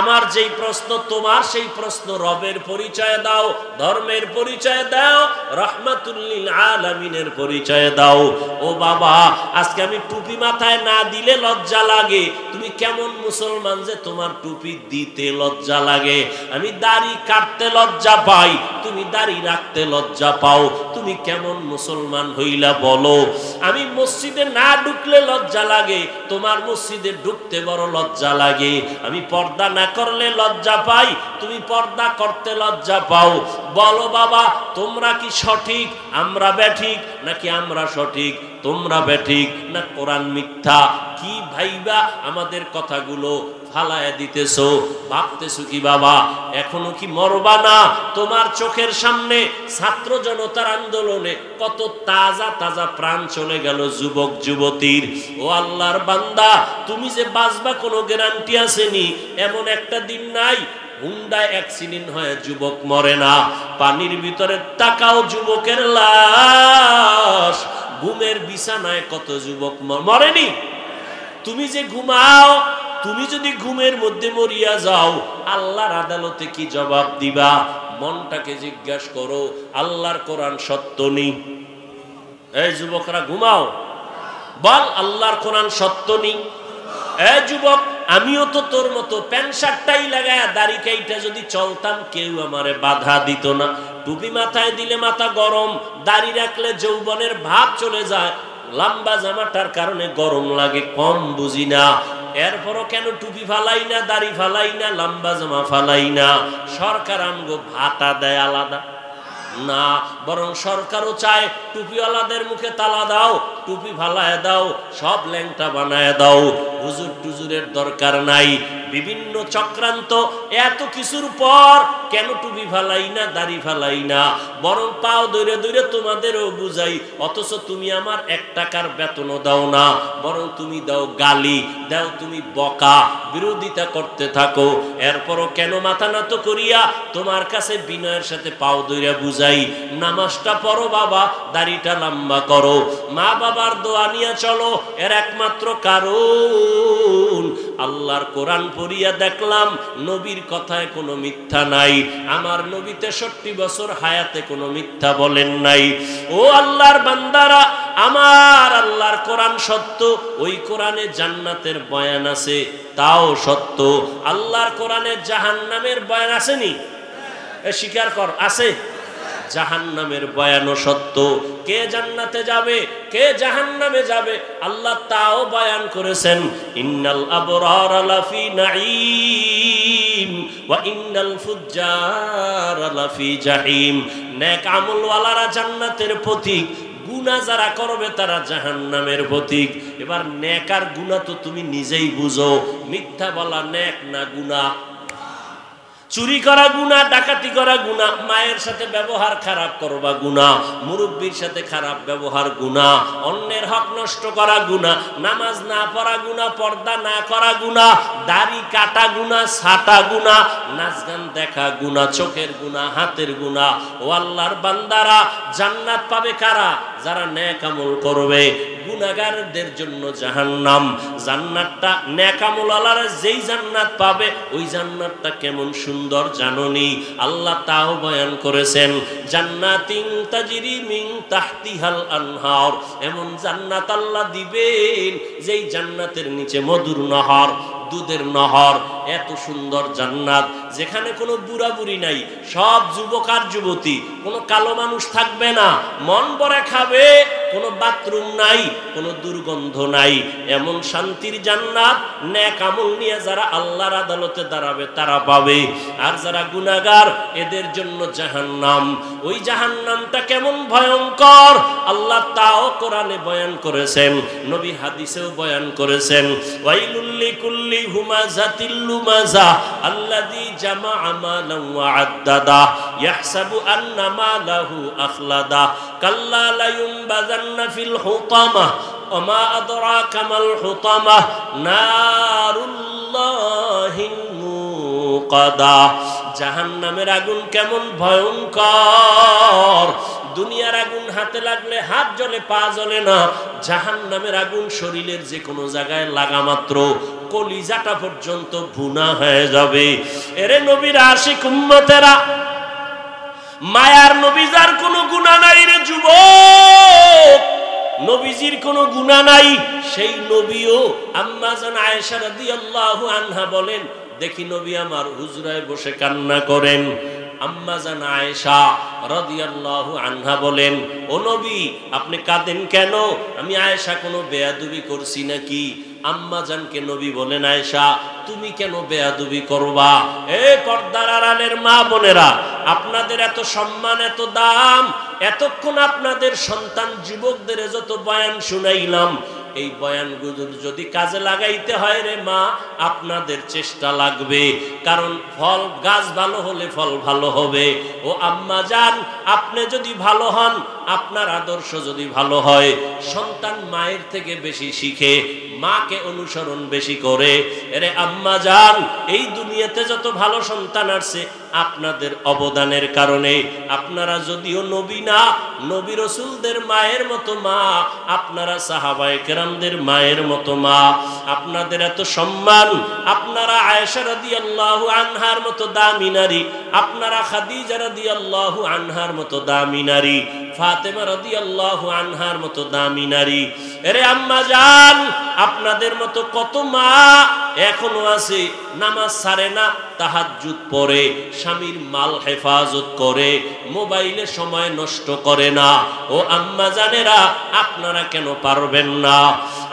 আমার যেই প্রশ্ন, তোমার সেই প্রশ্ন। রবের পরিচয় দাও, ধর্মের পরিচয় দাও, রাহমাতুল লিল আলামিনের পরিচয় দাও। ও বাবা, আজকে আমি টুপি মাথায় না দিলে লজ্জা লাগে। তুমি কেমন মুসলমান যে তোমার টুপি দিতে লজ্জা লাগে? আমি দাড়ি কাটতে লজ্জা পাই, তুমি দাড়ি রাখতে লজ্জা পাও। তুমি কেমন মুসলমান হইলা বলো? আমি মসজিদে না ঢুকলে লজ্জা লাগে, তোমার মসজিদে ঢুকতে বড় লজ্জা লাগে। আমি পর্দা না করলে লজ্জা পাই, তুমি পর্দা করতে লজ্জা পাও। বলো বাবা, তোমরা কি সঠিক, আমরা ব্যাঠিক? নাকি আমরা সঠিক, তোমরা ব্যাঠিক? না কোরআন মিথ্যা? কি ভাইবা আমাদের কথাগুলো ফালায়া দিতেছো? ভাবতেছো কি বাবা এখনো কি মরবা না? তোমার চোখের সামনে ছাত্র জনতার আন্দোলনে কত তাজা তাজা প্রাণ চলে গেল যুবক যুবতীর। ও আল্লাহর বান্দা, তুমি যে বাঁচবা কোনো গ্যারান্টি আসেনি। এমন একটা দিন নাই হুন্ডায় অ্যাক্সিডেন্ট হয়ে যুবক মরে না। পানির ভিতরে তাকাও, যুবকের লাশ। ঘুমের বিছানায় কত যুবক মরেনি? তুমি যে ঘুমাও, তুমি যদি ঘুমের মধ্যে মরিয়া যাও, আল্লাহর আদালতে কি জবাব দিবা? মনটাকে জিজ্ঞাসা করো, আল্লাহর কোরআন সত্য নি? এই যুবকরা ঘুমাও, বল আল্লাহর কোরআন সত্য নি? এই যুবক, আমিও তো তোর মতো প্যান্ট শার্টটাই লাগায় দাড়ি কাইটা যদি চলতাম, কেউ আমারে বাধা দিত না। টুপি মাথায় দিলে মাথা গরম, দাড়ি রাখলে যৌবনের ভাব চলে যায়, লম্বা জামাটার কারণে গরম লাগে, কম বুঝি না। এরপরও কেন টুপি ফালাই না, দাড়ি ফালাই না, লম্বা জামা ফালাই না? সরকার আমগো ভাতা দেয় আলাদা না, বরং সরকারও চায় টুপিওয়ালাদের মুখে তালা দাও, টুপি ফালায় দাও, সব ল্যাংটা বানায় দাও। হুজুর টুজুরের দরকার নাই। বিভিন্ন চক্রান্ত, এত কিছুর পর কেন টুপি ফালাই না, দাড়ি ফালাই না? বরং পাও দৌড়ে দৌড়ে তোমাদেরও বুঝাই, অথচ তুমি আমার 1 টাকার বেতনও দাও না, বরং তুমি দাও গালি, দাও তুমি বকা, বিরোধিতা করতে থাকো। এরপরও কেন মাথা নত করিয়া তোমার কাছে বিনয়ের সাথে পাও দৌড়ে বুঝাই, নামাজটা পড়ো বাবা, দাড়িটা লম্বা করো, মা বাবার দোয়া নিয়ে চলো। এর একমাত্র কারণ আল্লাহর কোরআন পড়িয়া দেখলাম নবীর কথায় কোনো মিথ্যা নাই। আমার নবী 63 বছর হায়াতে কোনো মিথ্যা বলেন নাই। ও আল্লাহর বান্দারা, আমার আল্লাহর কোরআন সত্য, ওই কোরআনে জান্নাতের বয়ান আছে, তাও সত্য। আল্লাহর কোরআনে জাহান্নামের বয়ান আসেনি? স্বীকার কর, আছে। জাহান্নামের বয়ানও সত্য। কে জান্নাতে যাবে, কে জাহান্নামে যাবে, আল্লাহ তাও বয়ান করেছেন। ইন্নাল আবরার লাফি নাঈম ওয়া ইন্নাল ফুজ্জার লাফি জাহিম। নেক আমলওয়ালারা জান্নাতের পথিক, গুনাহ যারা করবে তারা জাহান্নামের পথিক। এবার নেক আর গুনাহ তো তুমি নিজেই বুঝো, মিথ্যা বলা নেক না গুনাহ? চুরি করা গুনাহ, ডাকাতি করা গুনাহ, মায়ের সাথে ব্যবহার খারাপ করবা গুনাহ, মুরব্বির সাথে খারাপ ব্যবহার গুনাহ, অন্যের হক নষ্ট করা গুনাহ, নামাজ না পড়া গুনাহ, পর্দা না করা গুনাহ, দাড়ি কাটা গুনাহ, ছাটা গুনাহ, নাচ গান দেখা গুনাহ, চোখের গুনাহ, হাতের গুনাহ। ও আল্লাহর বান্দারা, জান্নাত পাবে কারা? যারা নেক আমল করবে। গুনাহগারদের জন্য জাহান্নাম। জান্নাতটা নেক আমলওয়ালারা যেই জান্নাত পাবে, ওই জান্নাতটা কেমন সুন্দর জানোনি? আল্লাহ তাও বয়ান করেছেন, জান্নাতিন তাজরি মিন তাহতিহাল আনহার। এমন জান্নাত আল্লাহ দিবেন যেই জান্নাতের নিচে মধুর নহর, দুধের নহর। এত সুন্দর জান্নাত, যেখানে কোনো বুড়া বুড়ি নাই, সব যুবক আর যুবতী, কোনো কালো মানুষ থাকবে না, মন ভরে খাবে, কোনো বাথরুম নাই, কোনো দুর্গন্ধ নাই। এমন শান্তির জান্নাত নেক আমল নিয়ে যারা আল্লাহর আদালতে দাঁড়াবে তারা পাবে। আর যারা গুনাহগার, এদের জন্য জাহান্নাম। ওই জাহান্নামটা কেমন ভয়ঙ্কর আল্লাহ তাও কোরআনে বয়ান করেছেন, নবী হাদিসেও বয়ান করেছেন। ওয়াইলুল লিকুল্লি হুমাযাতিল লুমাযা আল্লাযী জামাআ মালান ওয়া আদ্দাদা ইয়াহসাবু আন্না মালাহু আখলাদা কাল্লা লা ইউনবাযান্না ফিল হুতামা ওয়া মা আদরাকা মাল হুতামা নারুল্লাহিল মুকাদা। জাহান্নামের আগুন কেমন ভয়ঙ্কর! দুনিয়ার আগুন হাতে লাগলে হাত জ্বলে, পা জ্বলে না। জাহান্নামের আগুন শরীরের যে কোনো জায়গায় লাগা মাত্র কলিজাটা পর্যন্ত ভুনা হয়ে যাবে। এরে নবীর আশিক উম্মতেরা, মায়ার নবী যার কোনো গুনাহ নাই রে যুবক, নবীজির কোনো গুনাহ নাই, সেই নবীও আম্মা জান আয়েশা রাদিয়াল্লাহু আনহা বলেন, দেখি নবী আমার হুজরায় বসে কান্না করেন। আম্মা জান আয়েশা রাদিয়াল্লাহু আনহা বলেন, ও নবী আপনি কাঁদেন কেন? আমি আয়েশা কোনো বেয়াদবি করছি নাকি? আম্মা জানকে নবী বলেন, আয়েশা তুমি কেন বেয়াদবি করবা? এ পর্দার আড়ালের মা বোনেরা, আপনাদের এত সম্মান, এত দাম, এতক্ষণ আপনাদের সন্তান যুবকদের যত বয়ান শুনাইলাম, এই বয়ানগুলো যদি কাজে লাগাইতে হয় রে মা, আপনাদের চেষ্টা লাগবে। কারণ ফল, গাছ ভালো হলে ফল ভালো হবে। ও আম্মা জান, আপনি যদি ভালো হন, আপনার আদর্শ যদি ভালো হয়, সন্তান মায়ের থেকে বেশি শিখে, মাকে অনুসরণ বেশি করে। এরে আম্মা জান, এই দুনিয়াতে যত ভালো সন্তান আসছে, আপনাদের অবদানের কারণে। আপনারা যদিও নবী না, নবী রাসূলদের মায়ের মতো মা, আপনারা সাহাবায়ে কেরামদের মায়ের মতো মা, আপনাদের এত সম্মান। আপনারা আয়েশা রাদিয়াল্লাহু আনহার মতো দামি নারী, আপনারা খাদিজা রাদিয়াল্লাহু আনহার মতো দামি নারী, ফাতেমা রাদিয়াল্লাহু আনহার মতো দামি নারী। এরে আম্মা জান, আপনাদের মতো কত মা এখনো আছে, নামাজ ছাড়ে না, তাহাজ্জুদ পড়ে, স্বামীর মাল হেফাজত করে, মোবাইলে সময় নষ্ট করে না। ও আম্মা জানেরা, আপনারা কেন পারবেন না?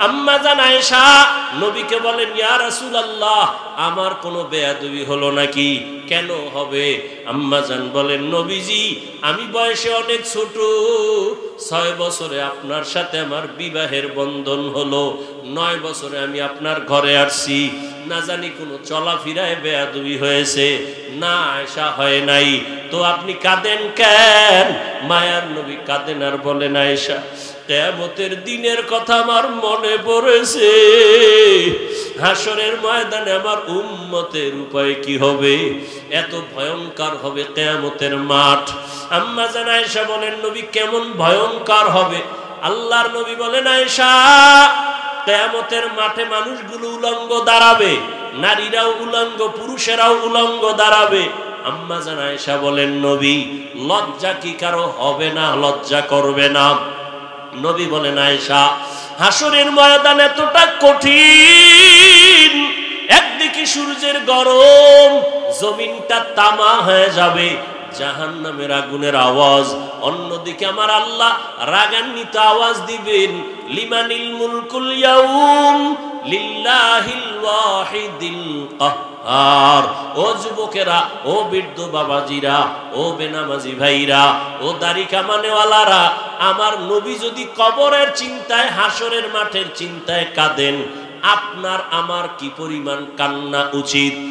আম্মা জান আয়েশা নবীকে বলেন, ইয়া রাসূলুল্লাহ, আমার কোনো বেয়াদবি হলো নাকি? কেন হবে? আম্মা জান বলেন, নবীজি, আমি বয়সে অনেক ছোট, 6 বছরে আপনার সাথে আমার বিবাহের বন্ধন হলো, 9 বছরে আমি আপনার ঘরে আসছি, না জানি কোনো চলাফেরায় বেয়াদবি হয়েছে? না আয়েশা, হয় নাই। তো আপনি কাঁদেন কেন? মায়ার নবী কাঁদেন আর বলেন, আয়েশা, কিয়ামতের দিনের কথা আমার মনে পড়েছে। হাসরের ময়দানে আমার উম্মতের উপায় কি হবে? এত ভয়ঙ্কর হবে কিয়ামতের মাঠ। আম্মা জান আয়েশা বলেন, নবী কেমন ভয়ঙ্কর হবে? আল্লাহর নবী বলেন, আয়েশা, কিয়ামতের মাঠে মানুষগুলো উলঙ্গ দাঁড়াবে, নারীরাও উলঙ্গ, পুরুষেরাও উলঙ্গ দাঁড়াবে। আম্মা জান আয়েশা বলেন, নবী, লজ্জা কি কারো হবে না? লজ্জা করবে না? নবী বলেন, আয়েশা, হাসরের ময়দান এতটা কঠিন, একদিকে সূর্যের গরম, জমিনটা তামা হয়ে যাবে, জাহান্নামের আগুনের আওয়াজ, অন্যদিকে আমার আল্লাহ রাগান্বিত আওয়াজ দিবেন, লিমানিল মুলকুল ইয়াউম লিল্লাহিল ওয়াহিদিল কাহ্হার। ও যুবকেরা, ও বৃদ্ধ বাবাজিরা, ও বেনামাজি ভাইরা, ও দাড়ি কামানেওয়ালারা, আমার নবী যদি কবরের চিন্তায়, হাসরের মাঠের চিন্তায় কাঁদেন, আপনার আমার কি পরিমাণ কান্না উচিত?